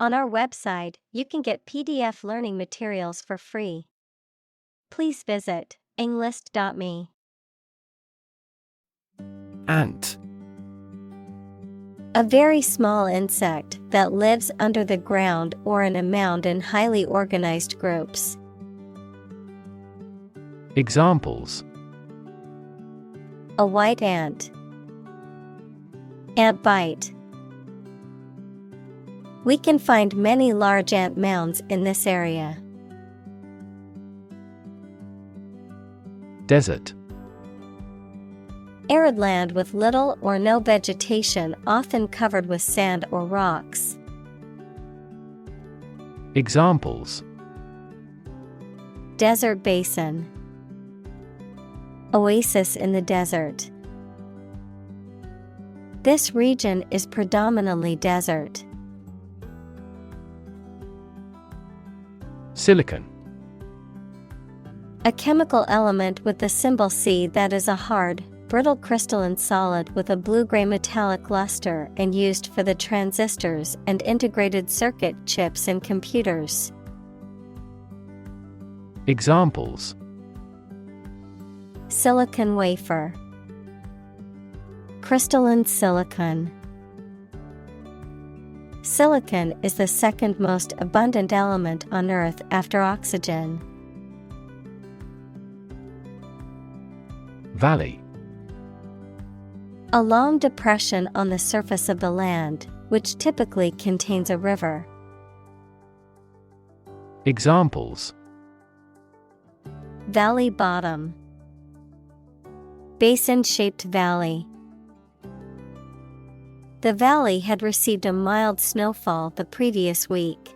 On our website, you can get PDF learning materials for free. Please visit englist.me. Ant. A very small insect that lives under the ground or in a mound in highly organized groups. Examples: A white ant. Ant bite. We can find many large ant mounds in this area. Desert. Arid land with little or no vegetation, often covered with sand or rocks. Examples: Desert basin. Oasis in the desert. This region is predominantly desert. Silicon. A chemical element with the symbol C that is a hard, brittle crystalline solid with a blue-gray metallic luster and used for the transistors and integrated circuit chips in computers. Examples: Silicon wafer. Crystalline silicon. Silicon is the second most abundant element on Earth after oxygen. Valley. A long depression on the surface of the land, which typically contains a river. Examples: Valley bottom. Basin-shaped valley. The valley had received a mild snowfall the previous week.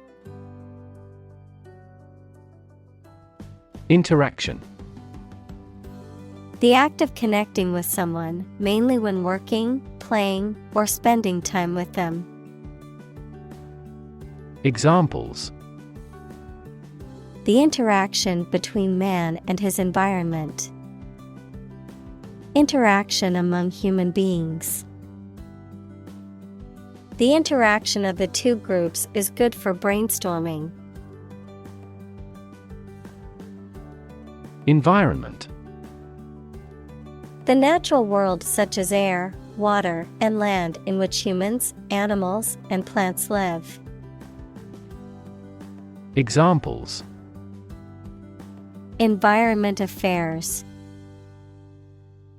Interaction. The act of connecting with someone, mainly when working, playing, or spending time with them. Examples: The interaction between man and his environment. Interaction among human beings. The interaction of the two groups is good for brainstorming. Environment. The natural world such as air, water, and land in which humans, animals, and plants live. Examples: Environment affairs.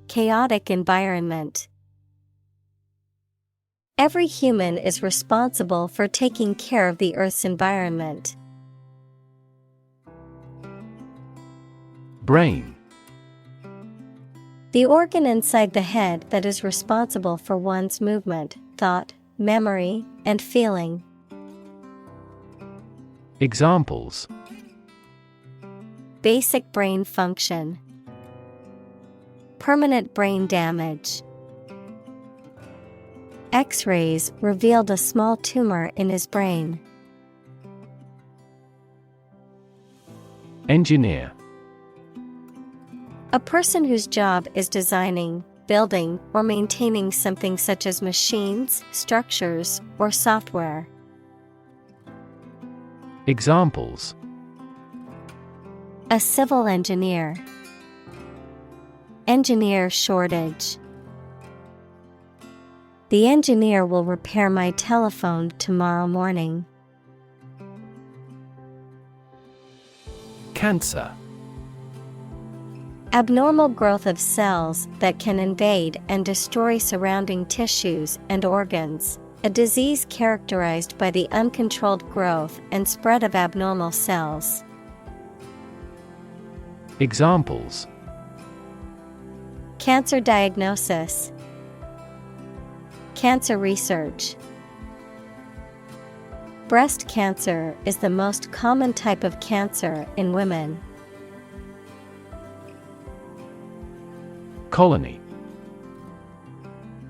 Chaotic environment. Every human is responsible for taking care of the Earth's environment. Brain. The organ inside the head that is responsible for one's movement, thought, memory, and feeling. Examples: Basic brain function. Permanent brain damage. X-rays revealed a small tumor in his brain. Engineer. A person whose job is designing, building, or maintaining something such as machines, structures, or software. Examples: A civil engineer. Engineer shortage. The engineer will repair my telephone tomorrow morning. Cancer. Abnormal growth of cells that can invade and destroy surrounding tissues and organs. A disease characterized by the uncontrolled growth and spread of abnormal cells. Examples: Cancer diagnosis. Cancer research. Breast cancer is the most common type of cancer in women. Colony.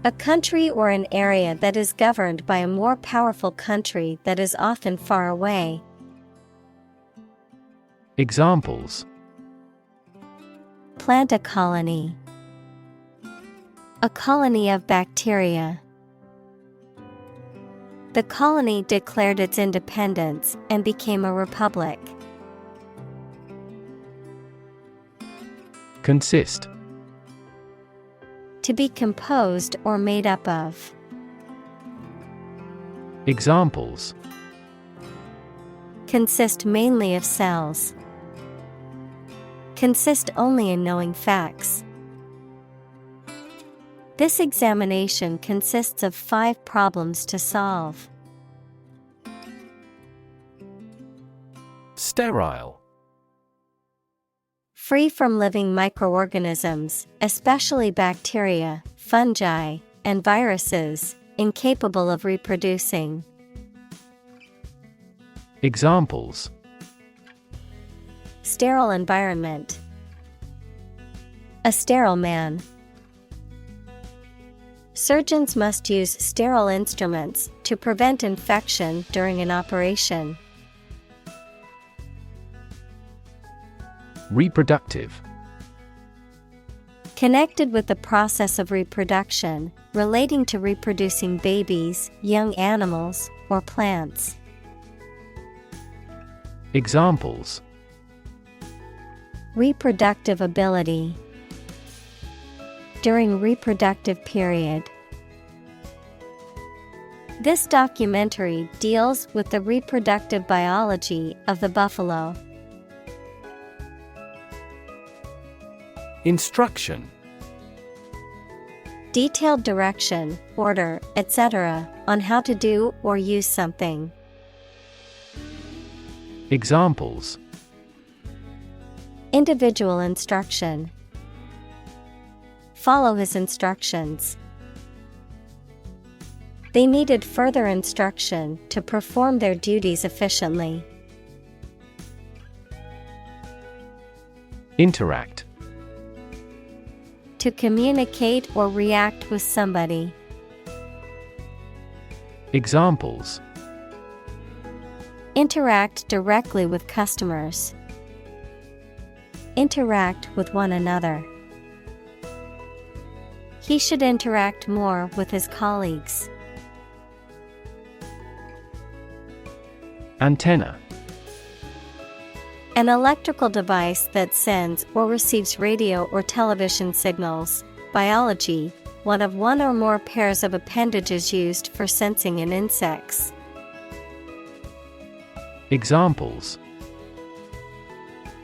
A country or an area that is governed by a more powerful country that is often far away. Examples: Plant a colony. A colony of bacteria. The colony declared its independence and became a republic. Consist. To be composed or made up of. Examples: Consist mainly of cells. Consist only in knowing facts. This examination consists of 5 problems to solve. Sterile. Free from living microorganisms, especially bacteria, fungi, and viruses, incapable of reproducing. Examples: Sterile environment. A sterile man. Surgeons must use sterile instruments to prevent infection during an operation. Reproductive. Connected with the process of reproduction, relating to reproducing babies, young animals, or plants. Examples: Reproductive ability. During reproductive period. This documentary deals with the reproductive biology of the buffalo. Instruction. Detailed direction, order, etc., on how to do or use something. Examples: Individual instruction. Follow his instructions. They needed further instruction to perform their duties efficiently. Interact. To communicate or react with somebody. Examples: Interact directly with customers. Interact with one another. He should interact more with his colleagues. Antenna. An electrical device that sends or receives radio or television signals. Biology, one of one or more pairs of appendages used for sensing in insects. Examples: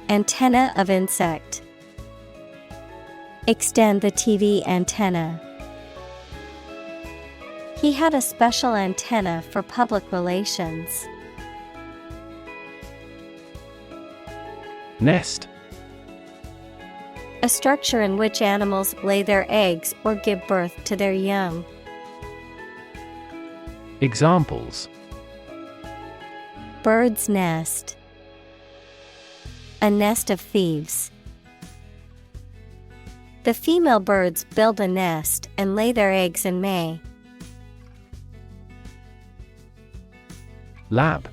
Antenna of insect. Extend the TV antenna. He had a special antenna for public relations. Nest. A structure in which animals lay their eggs or give birth to their young. Examples: Bird's nest. A nest of thieves. The female birds build a nest and lay their eggs in May. Lab.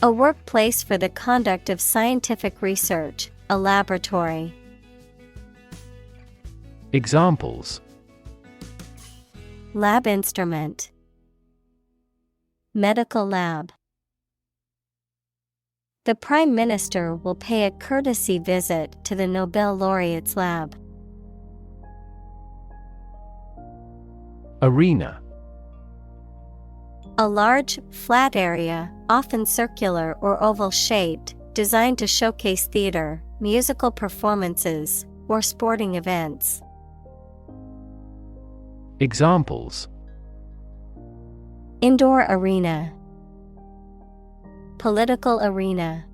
A workplace for the conduct of scientific research, a laboratory. Examples: Lab instrument. Medical lab. The Prime Minister will pay a courtesy visit to the Nobel laureate's lab. Arena. A large, flat area, often circular or oval-shaped, designed to showcase theater, musical performances, or sporting events. Examples: Indoor arena. Political arena.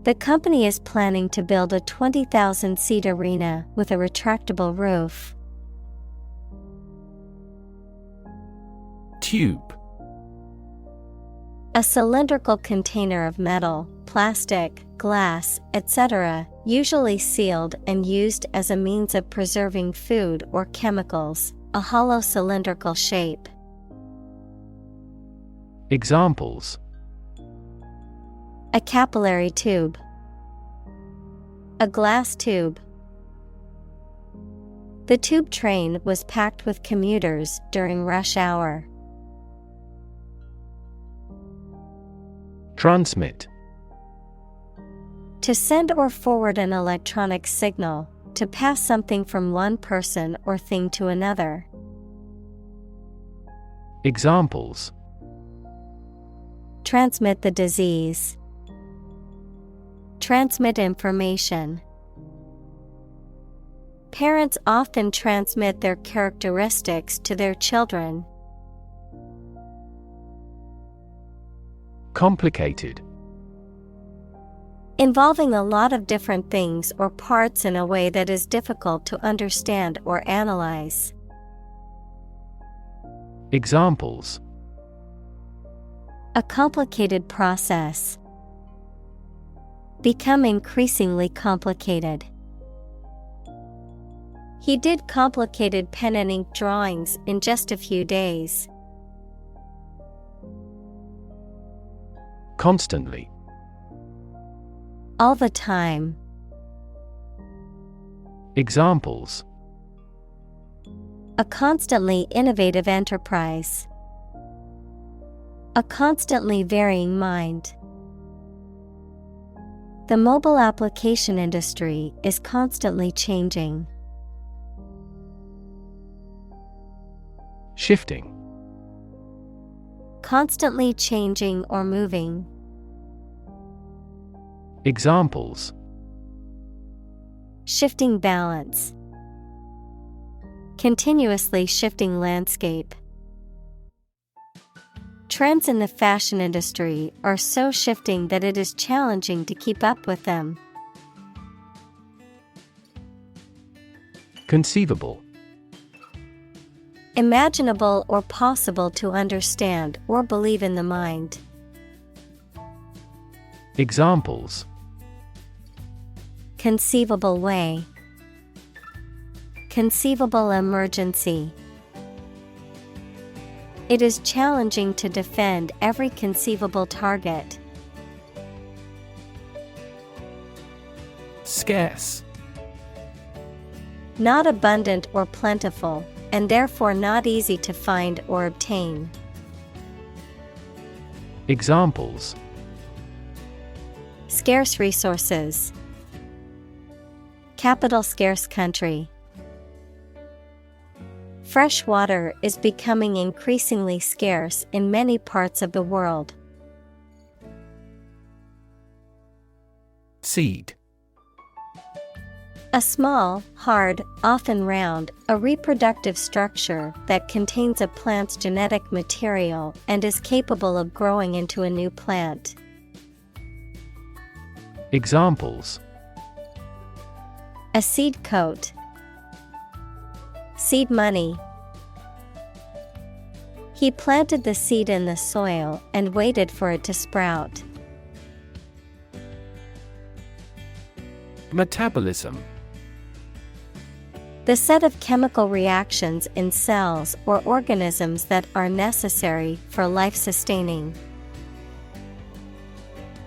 The company is planning to build a 20,000-seat arena with a retractable roof. Tube. A cylindrical container of metal, plastic, glass, etc., usually sealed and used as a means of preserving food or chemicals, a hollow cylindrical shape. Examples: A capillary tube. A glass tube. The tube train was packed with commuters during rush hour. Transmit. To send or forward an electronic signal, to pass something from one person or thing to another. Examples: Transmit the disease. Transmit information. Parents often transmit their characteristics to their children. Complicated. Involving a lot of different things or parts in a way that is difficult to understand or analyze. Examples: A complicated process. Become increasingly complicated. He did complicated pen and ink drawings in just a few days. Constantly. All the time. Examples: A constantly innovative enterprise. A constantly varying mind. The mobile application industry is constantly changing. Shifting. Constantly changing or moving. Examples: Shifting balance. Continuously shifting landscape. Trends in the fashion industry are so shifting that it is challenging to keep up with them. Conceivable. Imaginable or possible to understand or believe in the mind. Examples: Conceivable way. Conceivable emergency. It is challenging to defend every conceivable target. Scarce. Not abundant or plentiful, and therefore not easy to find or obtain. Examples: Scarce resources. Capital scarce country. Fresh water is becoming increasingly scarce in many parts of the world. Seed. A small, hard, often round, a reproductive structure that contains a plant's genetic material and is capable of growing into a new plant. Examples: A seed coat. Seed money. He planted the seed in the soil and waited for it to sprout. Metabolism. The set of chemical reactions in cells or organisms that are necessary for life sustaining.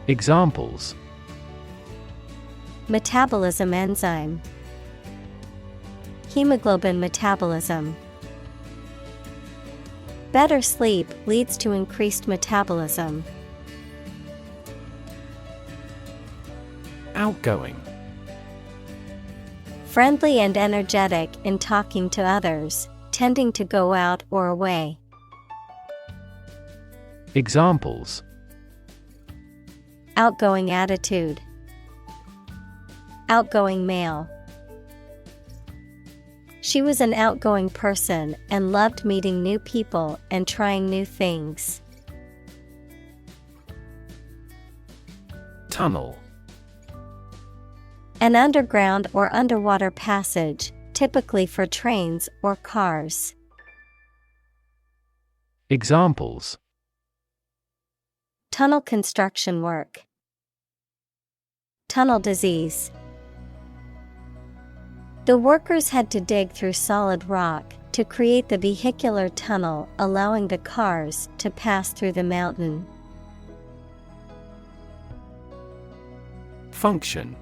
Examples: Metabolism enzyme. Hemoglobin metabolism. Better sleep leads to increased metabolism. Outgoing. Friendly and energetic in talking to others, tending to go out or away. Examples: Outgoing attitude. Outgoing male. She was an outgoing person and loved meeting new people and trying new things. Tunnel. An underground or underwater passage, typically for trains or cars. Examples: Tunnel construction work. Tunnel disease. The workers had to dig through solid rock to create the vehicular tunnel, allowing the cars to pass through the mountain. Function.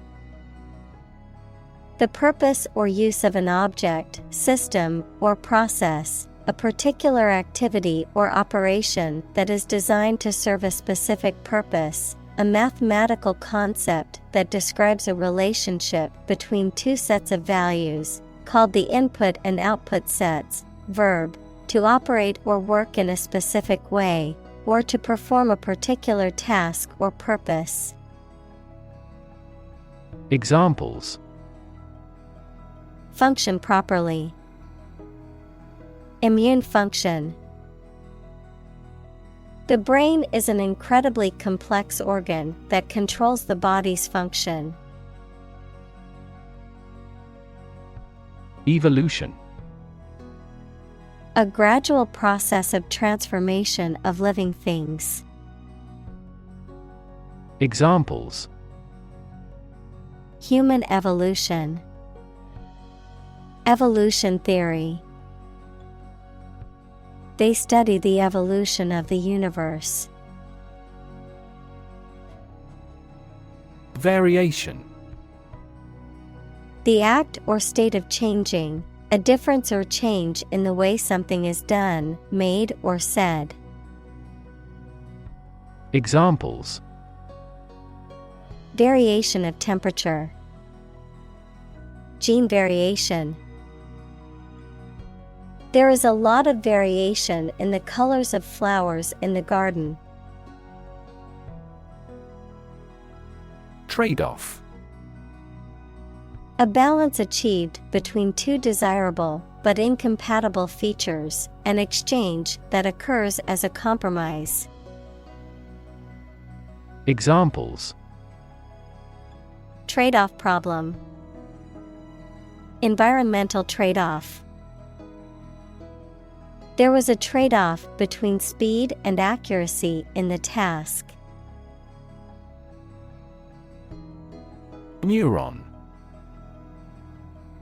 The purpose or use of an object, system, or process, a particular activity or operation that is designed to serve a specific purpose, a mathematical concept that describes a relationship between two sets of values, called the input and output sets. Verb, to operate or work in a specific way, or to perform a particular task or purpose. Examples: function properly, immune function. The brain is an incredibly complex organ that controls the body's function. Evolution. A gradual process of transformation of living things. Examples: human evolution, evolution theory. They study the evolution of the universe. Variation. The act or state of changing, a difference or change in the way something is done, made, or said. Examples: variation of temperature, gene variation. There is a lot of variation in the colors of flowers in the garden. Trade-off. A balance achieved between two desirable but incompatible features, an exchange that occurs as a compromise. Examples: trade-off problem, environmental trade-off. There was a trade-off between speed and accuracy in the task. Neuron.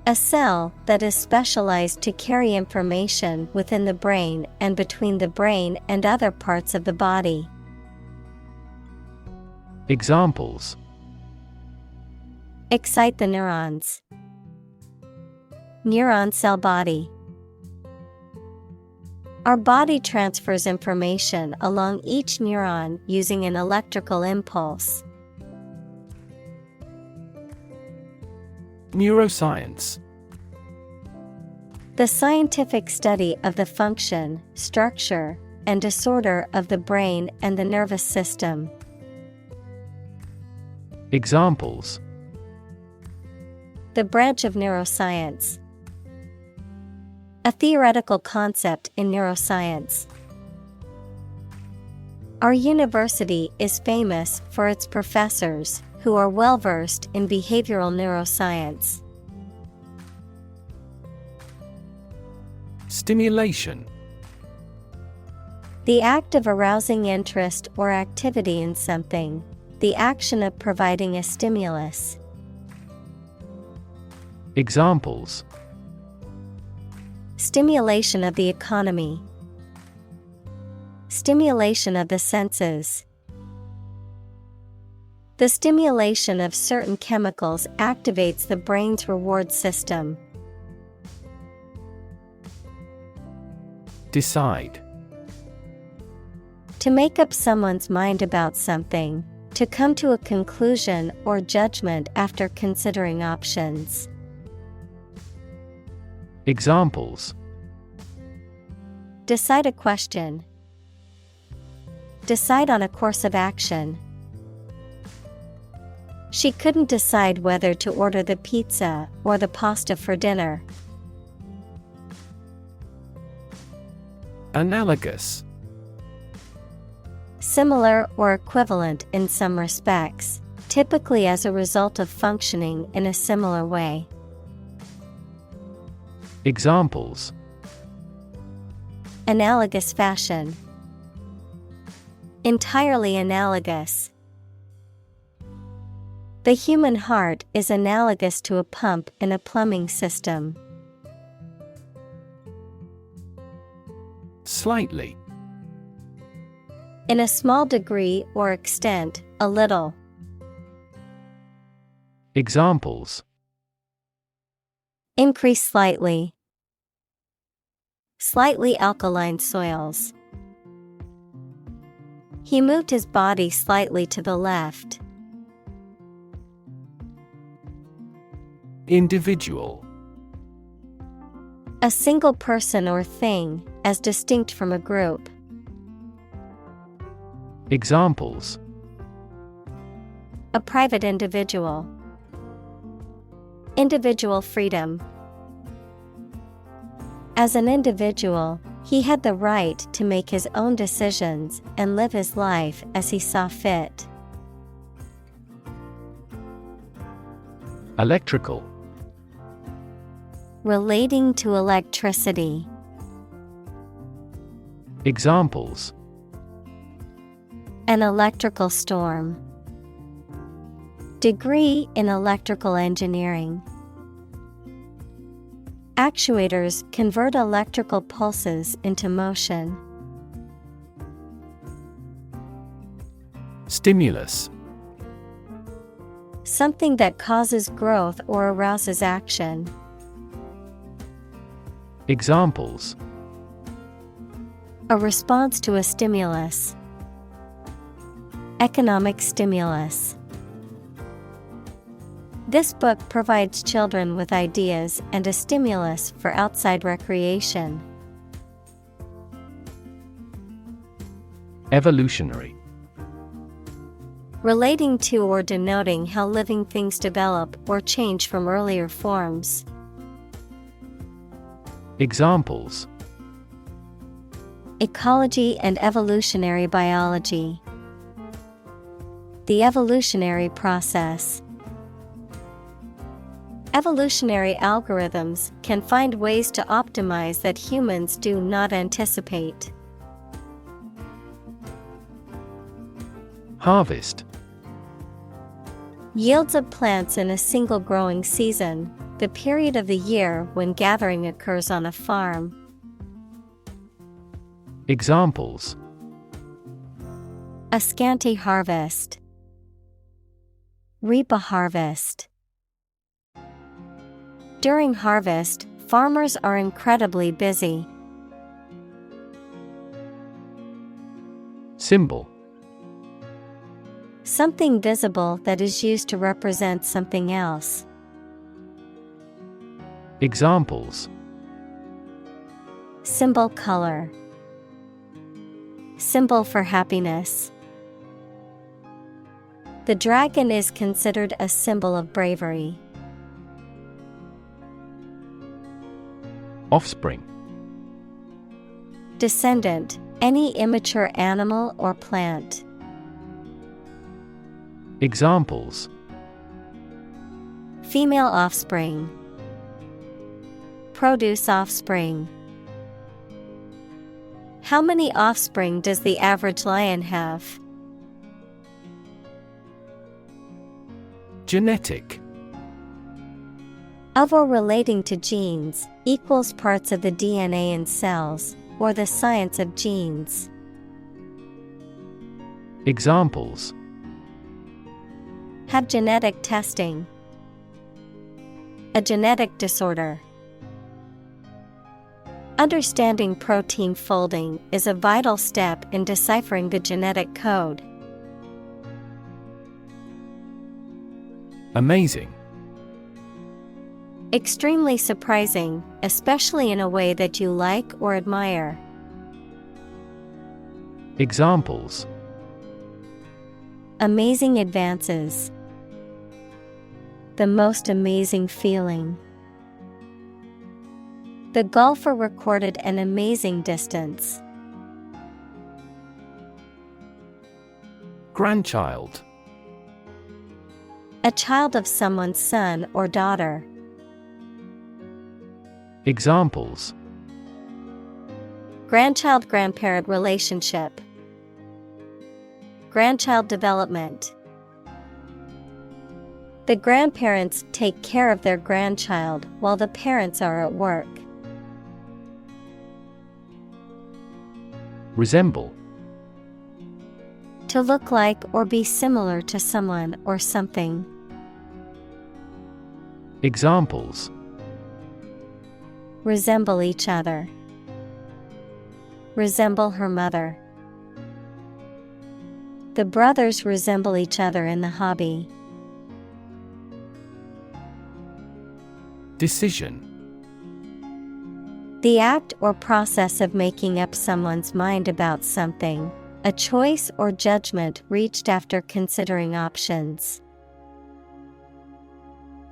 A cell that is specialized to carry information within the brain and between the brain and other parts of the body. Examples: excite the neurons, neuron cell body. Our body transfers information along each neuron using an electrical impulse. Neuroscience. The scientific study of the function, structure, and disorder of the brain and the nervous system. Examples: the branch of neuroscience. A theoretical concept in neuroscience. Our university is famous for its professors, who are well-versed in behavioral neuroscience. Stimulation. The act of arousing interest or activity in something, the action of providing a stimulus. Examples: stimulation of the economy, stimulation of the senses. The stimulation of certain chemicals activates the brain's reward system. Decide. To make up someone's mind about something, to come to a conclusion or judgment after considering options. Examples: decide a question, decide on a course of action. She couldn't decide whether to order the pizza or the pasta for dinner. Analogous. Similar or equivalent in some respects, typically as a result of functioning in a similar way. Examples: analogous fashion, entirely analogous. The human heart is analogous to a pump in a plumbing system. Slightly. In a small degree or extent, a little. Examples: Increase slightly. Slightly alkaline soils. He moved his body slightly to the left. Individual. A single person or thing, as distinct from a group. Examples: A private individual. Individual freedom. As an individual, he had the right to make his own decisions and live his life as he saw fit. Electrical. Relating to electricity. Examples: An electrical storm. Degree in electrical engineering. Actuators convert electrical pulses into motion. Stimulus. Something that causes growth or arouses action. Examples: A response to a stimulus. Economic stimulus. This book provides children with ideas and a stimulus for outside recreation. Evolutionary. Relating to or denoting how living things develop or change from earlier forms. Examples: Ecology and evolutionary biology. The evolutionary process. Evolutionary algorithms can find ways to optimize that humans do not anticipate. Harvest. Yields of plants in a single growing season, the period of the year when gathering occurs on a farm. Examples: A scanty harvest. Reap a harvest. During harvest, farmers are incredibly busy. Symbol. Something visible that is used to represent something else. Examples: Symbol color. Symbol for happiness. The dragon is considered a symbol of bravery. Offspring. Descendant, any immature animal or plant. Examples: Female offspring. Produce offspring. How many offspring does the average lion have? Genetic. Of or relating to genes, equals parts of the DNA in cells, or the science of genes. Examples: Have genetic testing. A genetic disorder. Understanding protein folding is a vital step in deciphering the genetic code. Amazing. Extremely surprising, especially in a way that you like or admire. Examples: Amazing advances. The most amazing feeling. The golfer recorded an amazing distance. Grandchild. A child of someone's son or daughter. Examples: Grandchild-grandparent relationship. Grandchild development. The grandparents take care of their grandchild while the parents are at work. Resemble. To look like or be similar to someone or something. Examples: Resemble each other. Resemble her mother. The brothers resemble each other in the hobby. Decision. The act or process of making up someone's mind about something, a choice or judgment reached after considering options.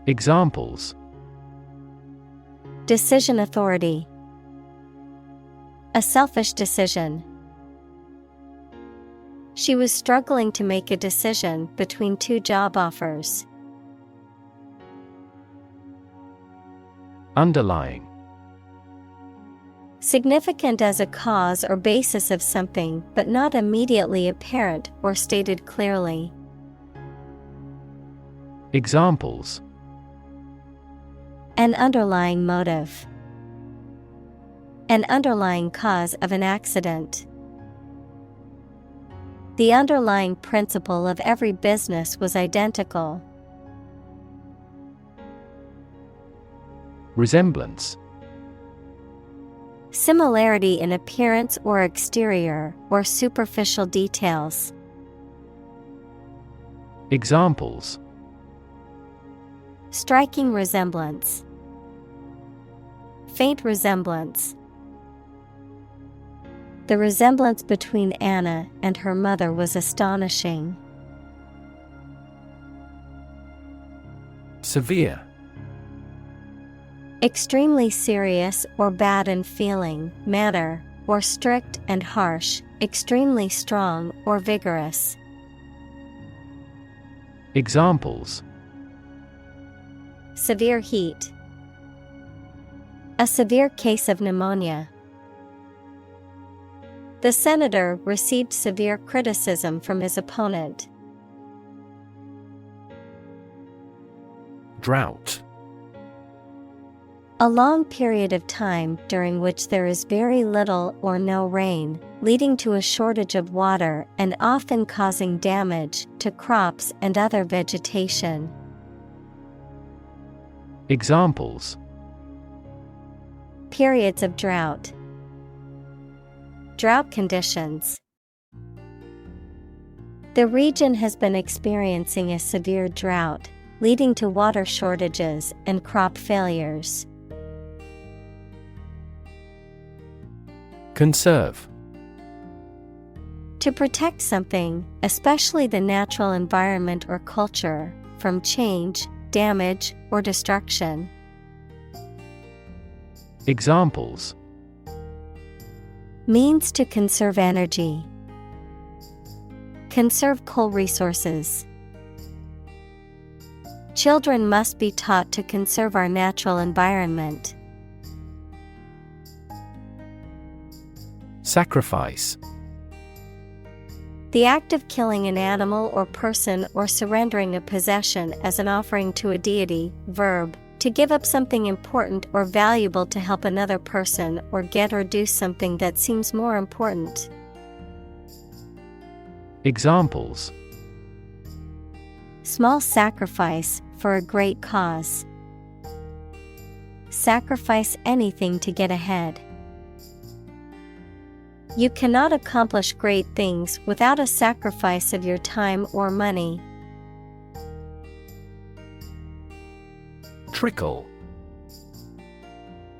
Examples. Decision authority. A selfish decision. She was struggling to make a decision between two job offers. Underlying. Significant as a cause or basis of something, but not immediately apparent or stated clearly. Examples. An underlying motive. An underlying cause of an accident. The underlying principle of every business was identical. Resemblance. Similarity in appearance or exterior or superficial details. Examples. Striking resemblance. Faint resemblance. The resemblance between Anna and her mother was astonishing. Severe. Extremely serious or bad in feeling, manner, or strict and harsh, extremely strong or vigorous. Examples. Severe heat. A severe case of pneumonia. The senator received severe criticism from his opponent. Drought. A long period of time during which there is very little or no rain, leading to a shortage of water and often causing damage to crops and other vegetation. Examples. Periods of drought. Drought conditions. The region has been experiencing a severe drought, leading to water shortages and crop failures. Conserve. To protect something, especially the natural environment or culture, from change, damage, or destruction. Examples. Means to conserve energy. Conserve coal resources. Children must be taught to conserve our natural environment. Sacrifice. The act of killing an animal or person or surrendering a possession as an offering to a deity. Verb. To give up something important or valuable to help another person or get or do something that seems more important. Examples. Small sacrifice for a great cause. Sacrifice anything to get ahead. You cannot accomplish great things without a sacrifice of your time or money. Trickle.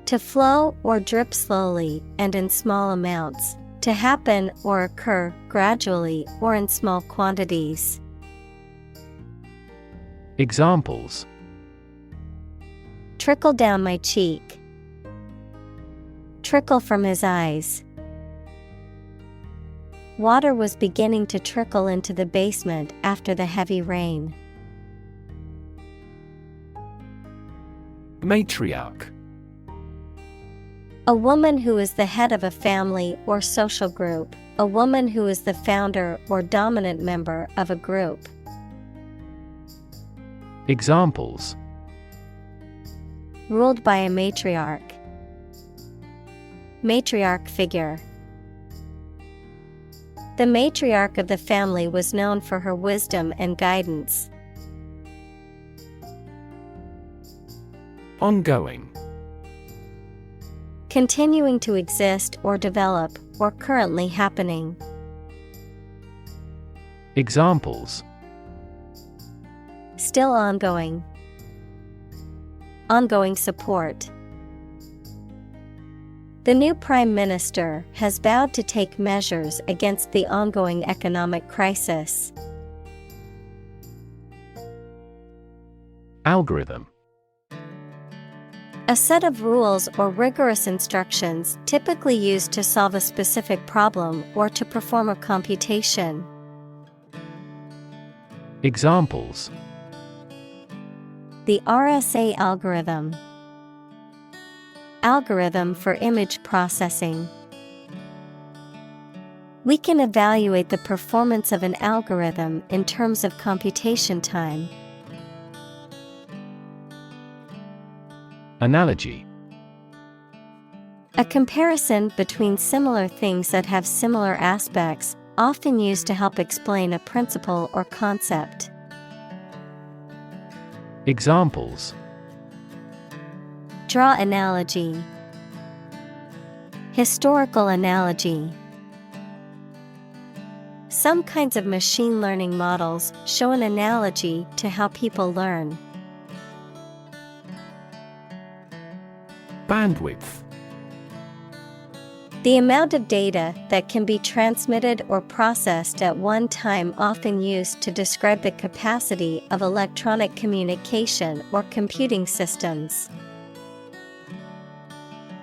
To flow or drip slowly and in small amounts. To happen or occur gradually or in small quantities. Examples. Trickle down my cheek. Trickle from his eyes. Water was beginning to trickle into the basement after the heavy rain. Matriarch. A woman who is the head of a family or social group. A woman who is the founder or dominant member of a group. Examples. Ruled by a matriarch. Matriarch figure. The matriarch of the family was known for her wisdom and guidance. Ongoing. Continuing to exist or develop, or currently happening. Examples: Still ongoing. Ongoing support. The new Prime Minister has vowed to take measures against the ongoing economic crisis. Algorithm. A set of rules or rigorous instructions typically used to solve a specific problem or to perform a computation. Examples: The RSA algorithm. Algorithm for image processing. We can evaluate the performance of an algorithm in terms of computation time. Analogy. A comparison between similar things that have similar aspects, often used to help explain a principle or concept. Examples: Draw analogy. Historical analogy. Some kinds of machine learning models show an analogy to how people learn. Bandwidth. The amount of data that can be transmitted or processed at one time, often used to describe the capacity of electronic communication or computing systems.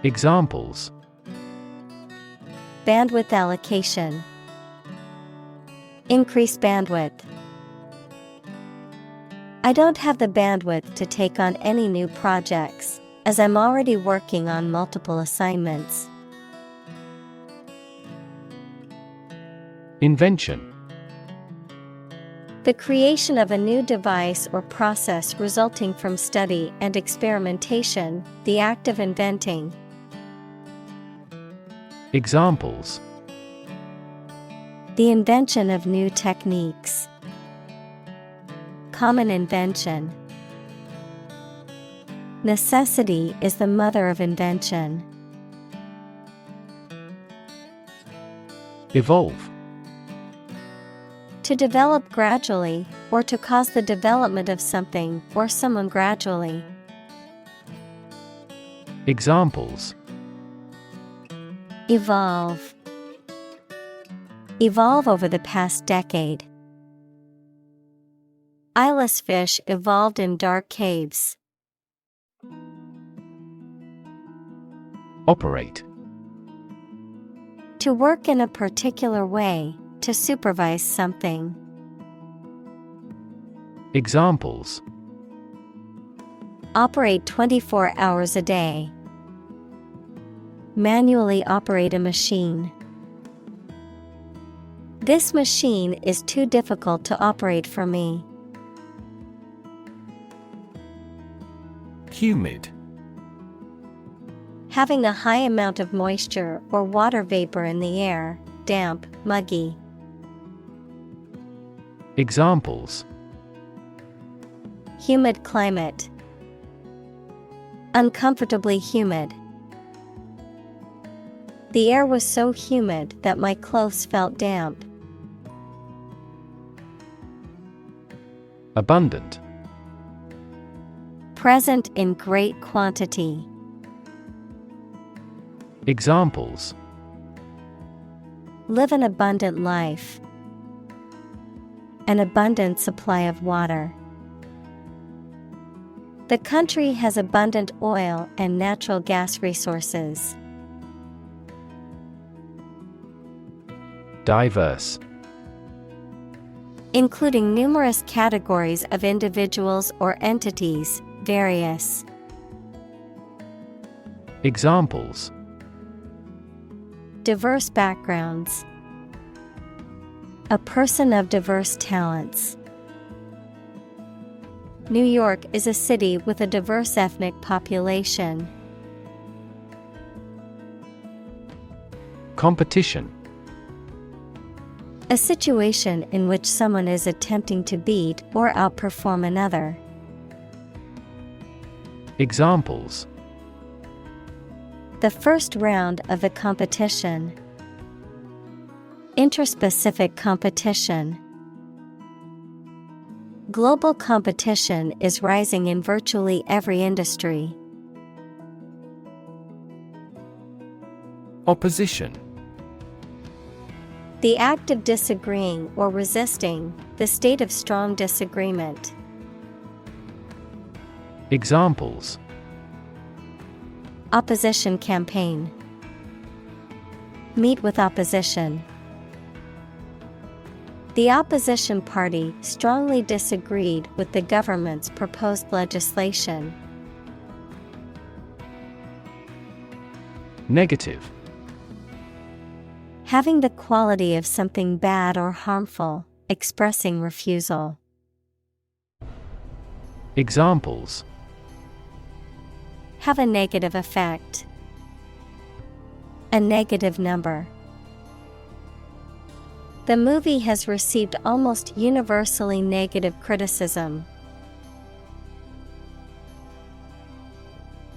Examples: Bandwidth allocation. Increase bandwidth. I don't have the bandwidth to take on any new projects, as I'm already working on multiple assignments. Invention. The creation of a new device or process resulting from study and experimentation, the act of inventing. Examples: The invention of new techniques. Common invention. Necessity is the mother of invention. Evolve. To develop gradually, or to cause the development of something or someone gradually. Examples: Evolve. Evolve over the past decade. Eyeless fish evolved in dark caves. Operate. To work in a particular way, to supervise something. Examples: Operate 24 hours a day. Manually operate a machine. This machine is too difficult to operate for me. Humid. Having a high amount of moisture or water vapor in the air, damp, muggy. Examples: Humid climate. Uncomfortably humid. The air was so humid that my clothes felt damp. Abundant. Present in great quantity. Examples: Live an abundant life. An abundant supply of water. The country has abundant oil and natural gas resources. Diverse. Including numerous categories of individuals or entities, various. Examples: Diverse backgrounds. A person of diverse talents. New York is a city with a diverse ethnic population. Competition. A situation in which someone is attempting to beat or outperform another. Examples: The first round of the competition. Interspecific competition. Global competition is rising in virtually every industry. Opposition. The act of disagreeing or resisting, the state of strong disagreement. Examples: Opposition campaign. Meet with opposition. The opposition party strongly disagreed with the government's proposed legislation. Negative. Having the quality of something bad or harmful, expressing refusal. Examples: Have a negative effect. A negative number. The movie has received almost universally negative criticism.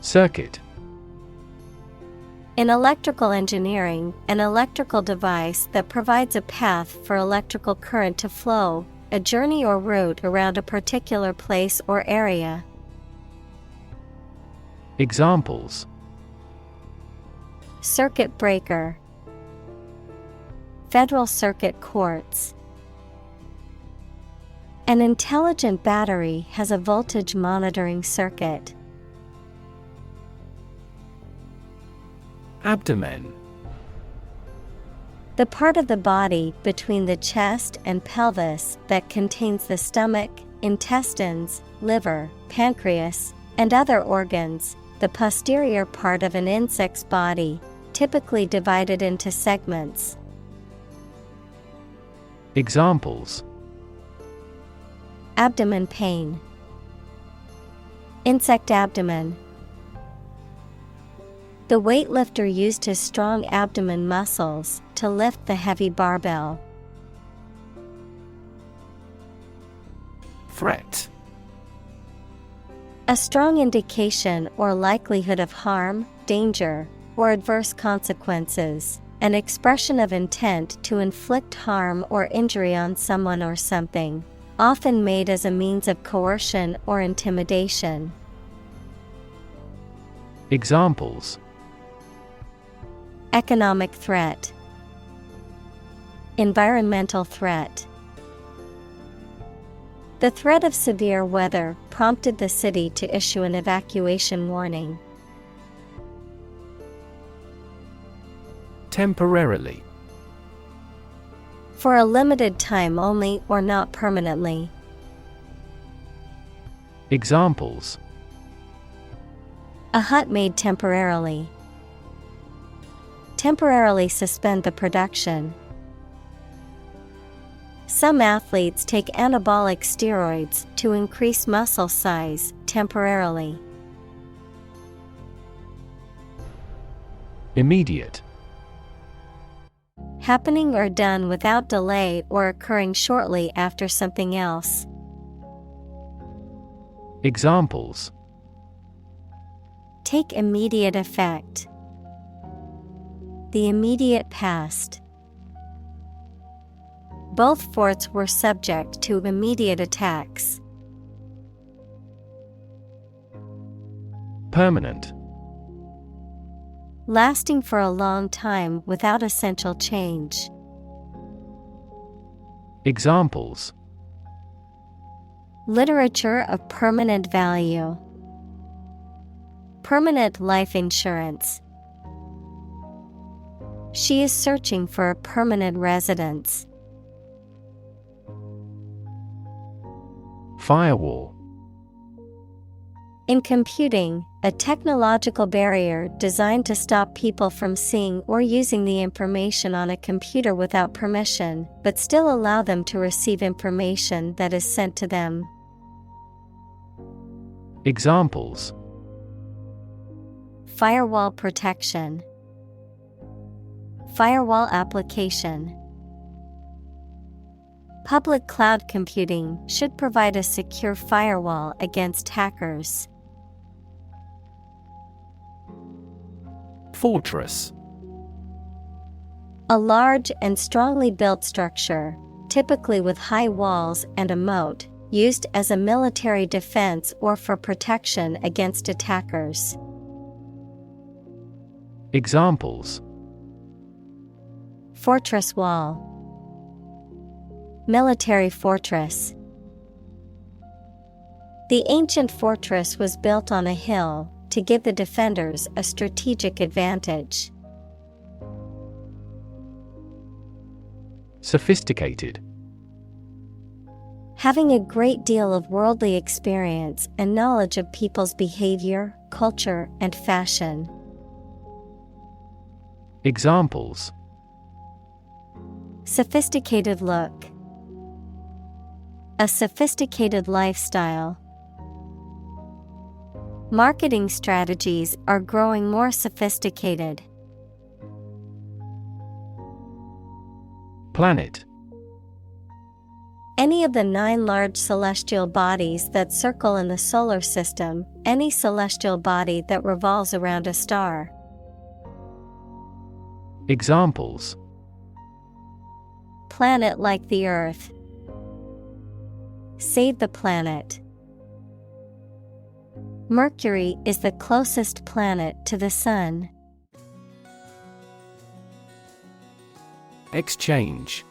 Circuit. In electrical engineering, an electrical device that provides a path for electrical current to flow, a journey or route around a particular place or area. Examples: Circuit breaker. Federal Circuit courts. An intelligent battery has a voltage monitoring circuit. Abdomen. The part of the body between the chest and pelvis that contains the stomach, intestines, liver, pancreas, and other organs, the posterior part of an insect's body, typically divided into segments. Examples: Abdomen pain. Insect abdomen. The weightlifter used his strong abdomen muscles to lift the heavy barbell. Threat. A strong indication or likelihood of harm, danger, or adverse consequences, an expression of intent to inflict harm or injury on someone or something, often made as a means of coercion or intimidation. Examples: Economic threat. Environmental threat. The threat of severe weather prompted the city to issue an evacuation warning. Temporarily. For a limited time only or not permanently. Examples: A hut made temporarily. Temporarily suspend the production. Some athletes take anabolic steroids to increase muscle size temporarily. Immediate. Happening or done without delay or occurring shortly after something else. Examples: Take immediate effect. The immediate past. Both forts were subject to immediate attacks. Permanent. Lasting for a long time without essential change. Examples: Literature of permanent value. Permanent life insurance. She is searching for a permanent residence. Firewall. In computing, a technological barrier designed to stop people from seeing or using the information on a computer without permission, but still allow them to receive information that is sent to them. Examples: Firewall protection. Firewall application. Public cloud computing should provide a secure firewall against hackers. Fortress. A large and strongly built structure, typically with high walls and a moat, used as a military defense or for protection against attackers. Examples: Fortress wall, military fortress. The ancient fortress was built on a hill to give the defenders a strategic advantage. Sophisticated. Having a great deal of worldly experience and knowledge of people's behavior, culture, and fashion. Examples: Sophisticated look, a sophisticated lifestyle. Marketing strategies are growing more sophisticated. Planet. Any of the 9 large celestial bodies that circle in the solar system, any celestial body that revolves around a star. Examples: Planet like the Earth. Save the planet. Mercury is the closest planet to the Sun. Exchange.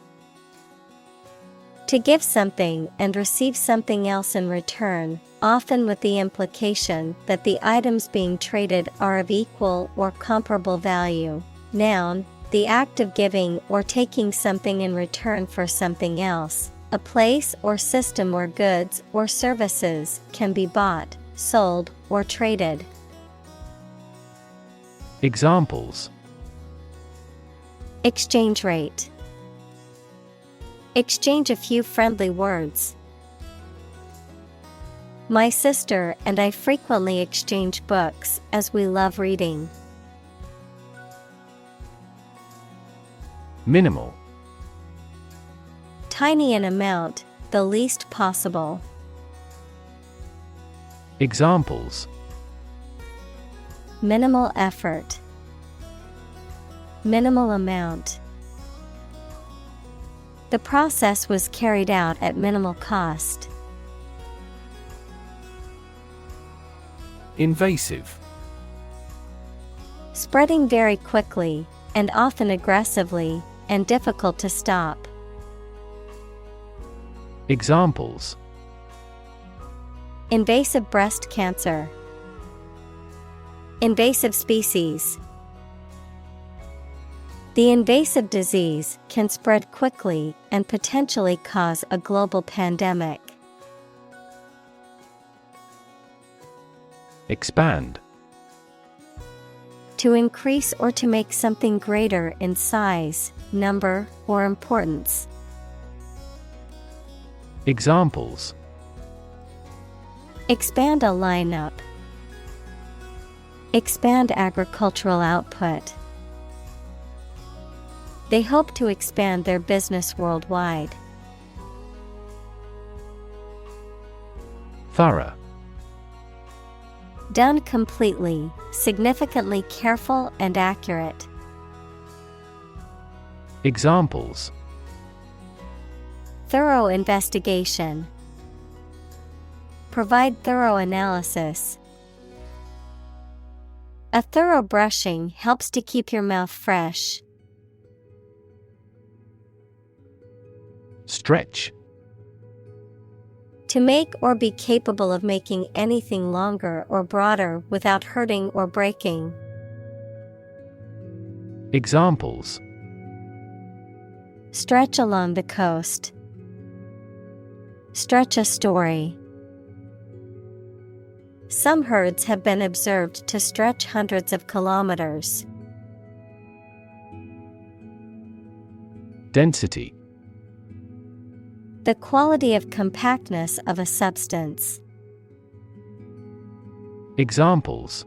To give something and receive something else in return, often with the implication that the items being traded are of equal or comparable value. Noun, the act of giving or taking something in return for something else, a place or system where goods or services can be bought, sold, or traded. Examples: Exchange rate. Exchange a few friendly words. My sister and I frequently exchange books as we love reading. Minimal. Tiny in amount, the least possible. Examples: Minimal effort. Minimal amount. The process was carried out at minimal cost. Invasive. Spreading very quickly, and often aggressively, and difficult to stop. Examples: Invasive breast cancer. Invasive species. The invasive disease can spread quickly and potentially cause a global pandemic. Expand. To increase or to make something greater in size, number, or importance. Examples: Expand a lineup. Expand agricultural output. They hope to expand their business worldwide. Thorough. Done completely, significantly careful and accurate. Examples: Thorough investigation. Provide thorough analysis. A thorough brushing helps to keep your mouth fresh. Stretch. To make or be capable of making anything longer or broader without hurting or breaking. Examples: Stretch along the coast. Stretch a story. Some herds have been observed to stretch hundreds of kilometers. Density. The quality of compactness of a substance. Examples: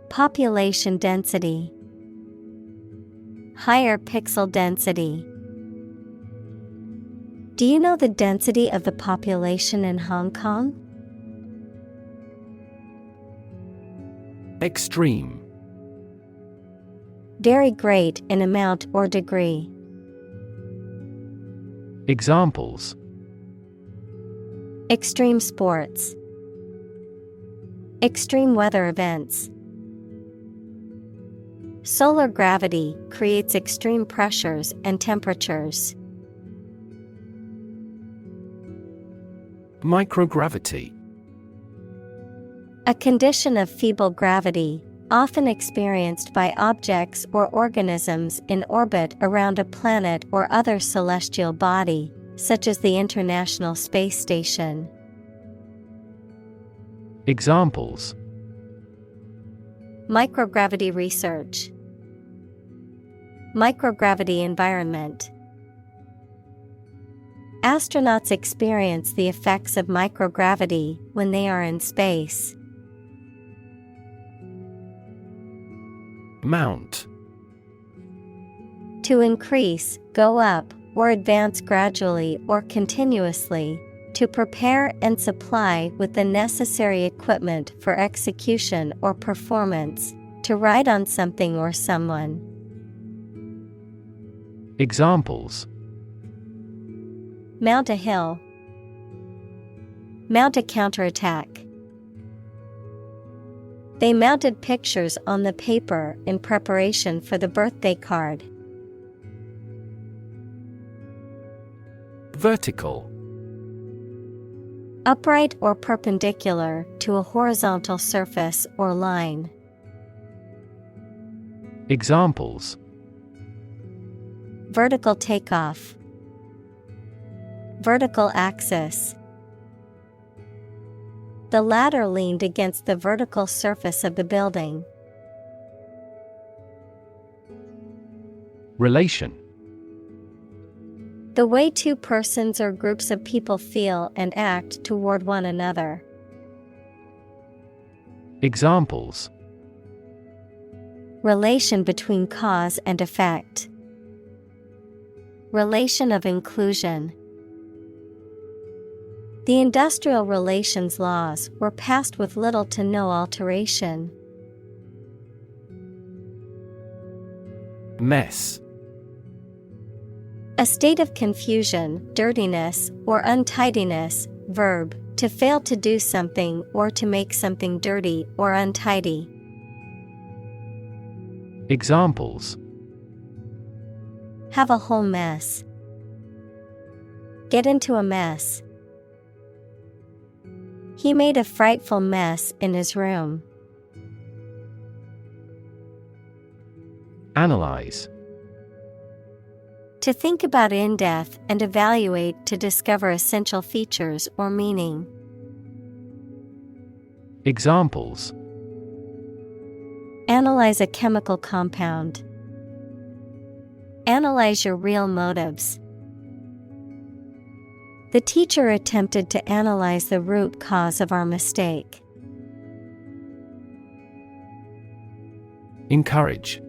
Population density. Higher pixel density. Do you know the density of the population in Hong Kong? Extreme. Very great in amount or degree. Examples: Extreme sports. Extreme weather events. Solar gravity creates extreme pressures and temperatures. Microgravity. A condition of feeble gravity, often experienced by objects or organisms in orbit around a planet or other celestial body, such as the International Space Station. Examples: Microgravity research. Microgravity environment. Astronauts experience the effects of microgravity when they are in space. Mount. To increase, go up, or advance gradually or continuously, to prepare and supply with the necessary equipment for execution or performance, to ride on something or someone. Examples: Mount a hill. Mount a counterattack. They mounted pictures on the paper in preparation for the birthday card. Vertical. Upright or perpendicular to a horizontal surface or line. Examples: Vertical takeoff. Vertical axis. The ladder leaned against the vertical surface of the building. Relation. The way two persons or groups of people feel and act toward one another. Examples: Relation between cause and effect. Relation of inclusion. The industrial relations laws were passed with little to no alteration. Mess. A state of confusion, dirtiness, or untidiness. Verb, to fail to do something or to make something dirty or untidy. Examples: Have a whole mess. Get into a mess. He made a frightful mess in his room. Analyze. To think about in depth and evaluate to discover essential features or meaning. Examples: Analyze a chemical compound. Analyze your real motives. The teacher attempted to analyze the root cause of our mistake. Encourage.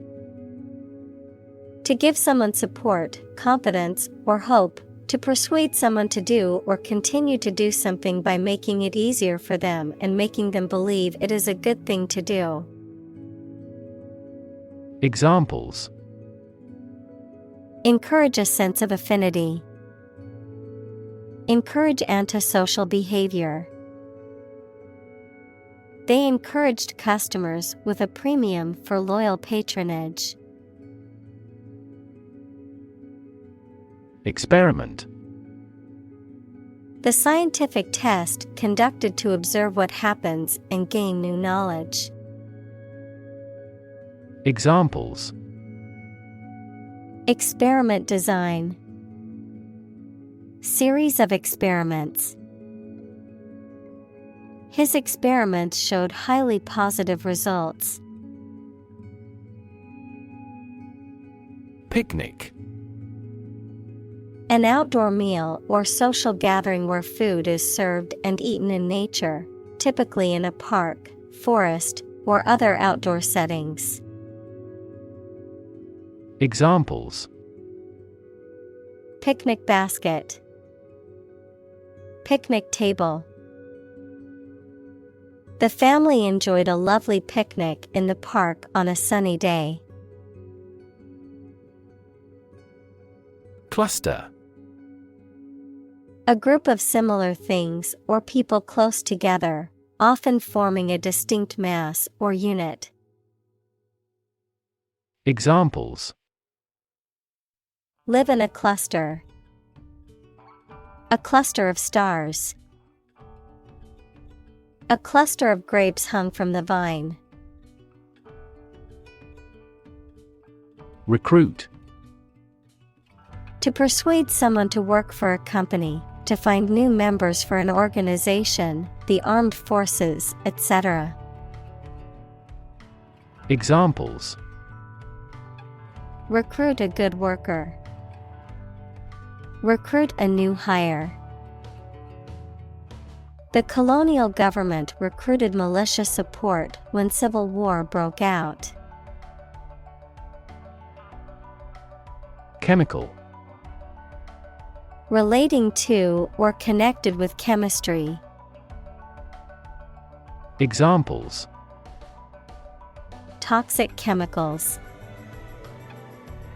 To give someone support, confidence, or hope, to persuade someone to do or continue to do something by making it easier for them and making them believe it is a good thing to do. Examples: Encourage a sense of affinity. Encourage antisocial behavior. They encouraged customers with a premium for loyal patronage. Experiment. The scientific test conducted to observe what happens and gain new knowledge. Examples: Experiment design. Series of experiments. His experiments showed highly positive results. Picnic. An outdoor meal or social gathering where food is served and eaten in nature, typically in a park, forest, or other outdoor settings. Examples: Picnic basket. Picnic table. The family enjoyed a lovely picnic in the park on a sunny day. Cluster. A group of similar things or people close together, often forming a distinct mass or unit. Examples: Live in a cluster. A cluster of stars. A cluster of grapes hung from the vine. Recruit. To persuade someone to work for a company, to find new members for an organization, the armed forces, etc. Examples: Recruit a good worker. Recruit a new hire. The colonial government recruited militia support when civil war broke out. Chemical. Relating to or connected with chemistry. Examples: Toxic chemicals.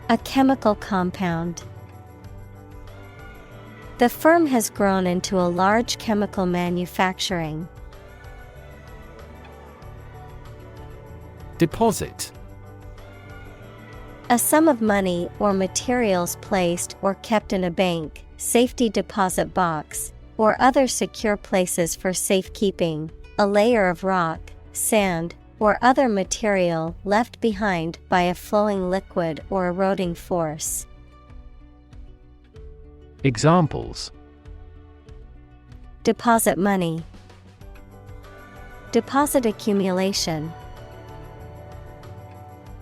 A chemical compound. The firm has grown into a large chemical manufacturing. Deposit. A sum of money or materials placed or kept in a bank, safety deposit box, or other secure places for safekeeping, a layer of rock, sand, or other material left behind by a flowing liquid or eroding force. Examples: Deposit money. Deposit accumulation.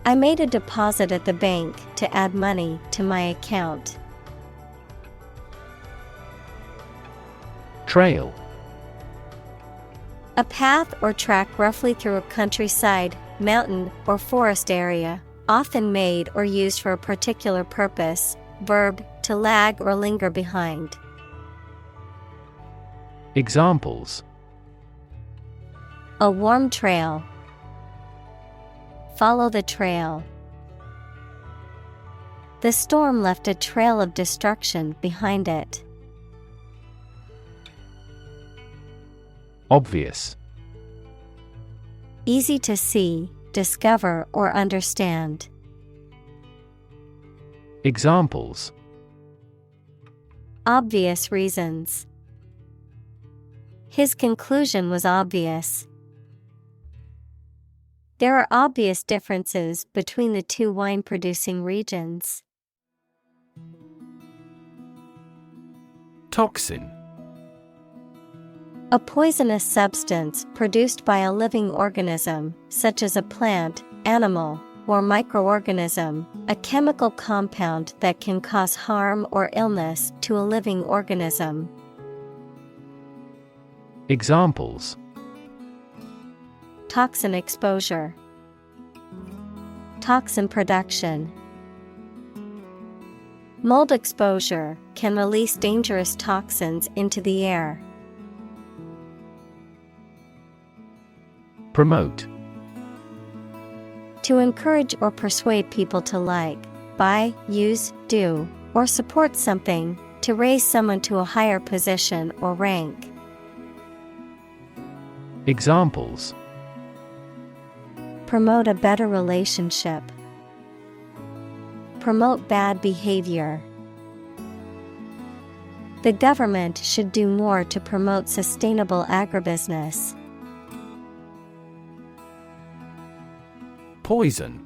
I made a deposit at the bank to add money to my account. Trail. A path or track roughly through a countryside, mountain, or forest area, often made or used for a particular purpose. Verb, to lag or linger behind. Examples: A warm trail. Follow the trail. The storm left a trail of destruction behind it. Obvious. Easy to see, discover, or understand. Examples: Obvious reasons. His conclusion was obvious. There are obvious differences between the two wine-producing regions. Toxin. A poisonous substance produced by a living organism, such as a plant, animal, or microorganism, a chemical compound that can cause harm or illness to a living organism. Examples: Toxin exposure. Toxin production. Mold exposure can release dangerous toxins into the air. Promote. To encourage or persuade people to like, buy, use, do, or support something, to raise someone to a higher position or rank. Examples: Promote a better relationship. Promote bad behavior. The government should do more to promote sustainable agribusiness. Poison.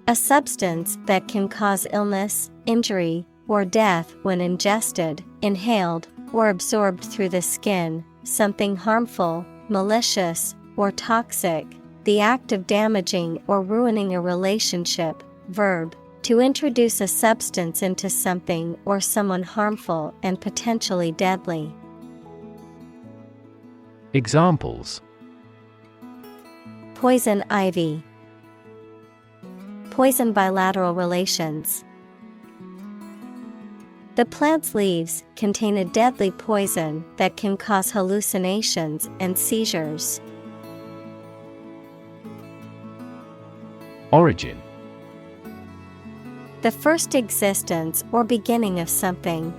A substance that can cause illness, injury, or death when ingested, inhaled, or absorbed through the skin, something harmful, malicious, or toxic, the act of damaging or ruining a relationship. Verb, to introduce a substance into something or someone harmful and potentially deadly. Examples: Poison ivy. Poison bilateral relations. The plant's leaves contain a deadly poison that can cause hallucinations and seizures. Origin. The first existence or beginning of something.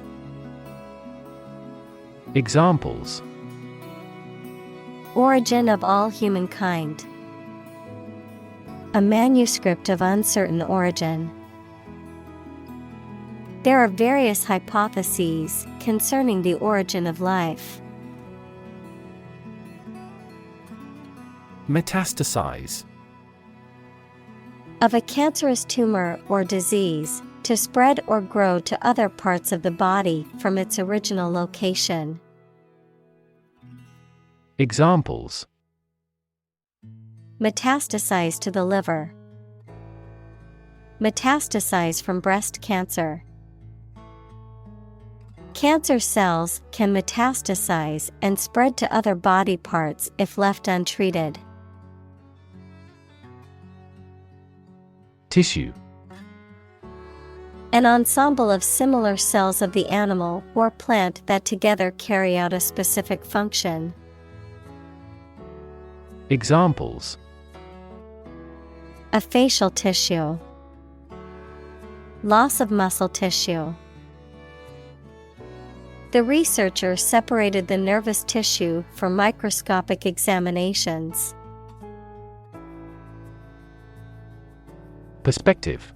Examples: Origin of all humankind. A manuscript of uncertain origin. There are various hypotheses concerning the origin of life. Metastasize. Of a cancerous tumor or disease, to spread or grow to other parts of the body from its original location. Examples: Metastasize to the liver. Metastasize from breast cancer. Cancer cells can metastasize and spread to other body parts if left untreated. Tissue. An ensemble of similar cells of the animal or plant that together carry out a specific function. Examples: A facial tissue. Loss of muscle tissue. The researcher separated the nervous tissue for microscopic examinations. Perspective.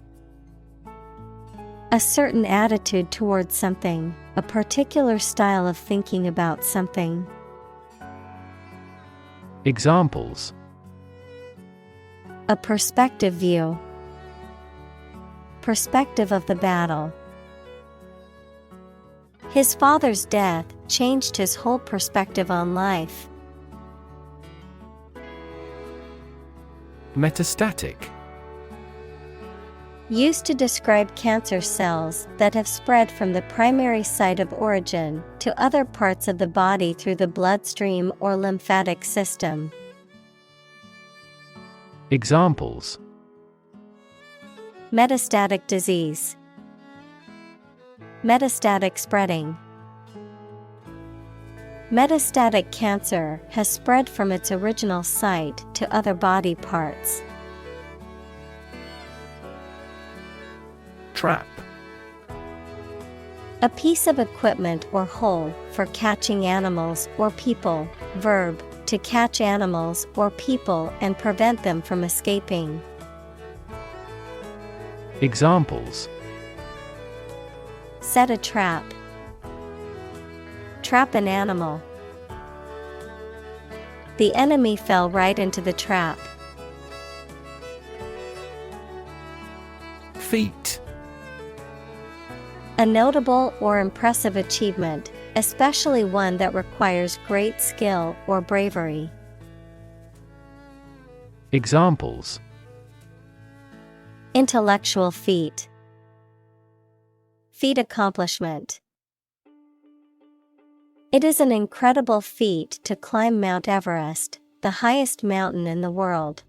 A certain attitude towards something, a particular style of thinking about something. Examples: A perspective view. Perspective of the battle. His father's death changed his whole perspective on life. Metastatic. Used to describe cancer cells that have spread from the primary site of origin to other parts of the body through the bloodstream or lymphatic system. Examples: Metastatic disease. Metastatic spreading. Metastatic cancer has spread from its original site to other body parts. Trap. A piece of equipment or hole for catching animals or people. Verb, to catch animals or people and prevent them from escaping. Examples: Set a trap. Trap an animal. The enemy fell right into the trap. Feat. A notable or impressive achievement, especially one that requires great skill or bravery. Examples: Intellectual feat. Feat accomplishment. It is an incredible feat to climb Mount Everest, the highest mountain in the world.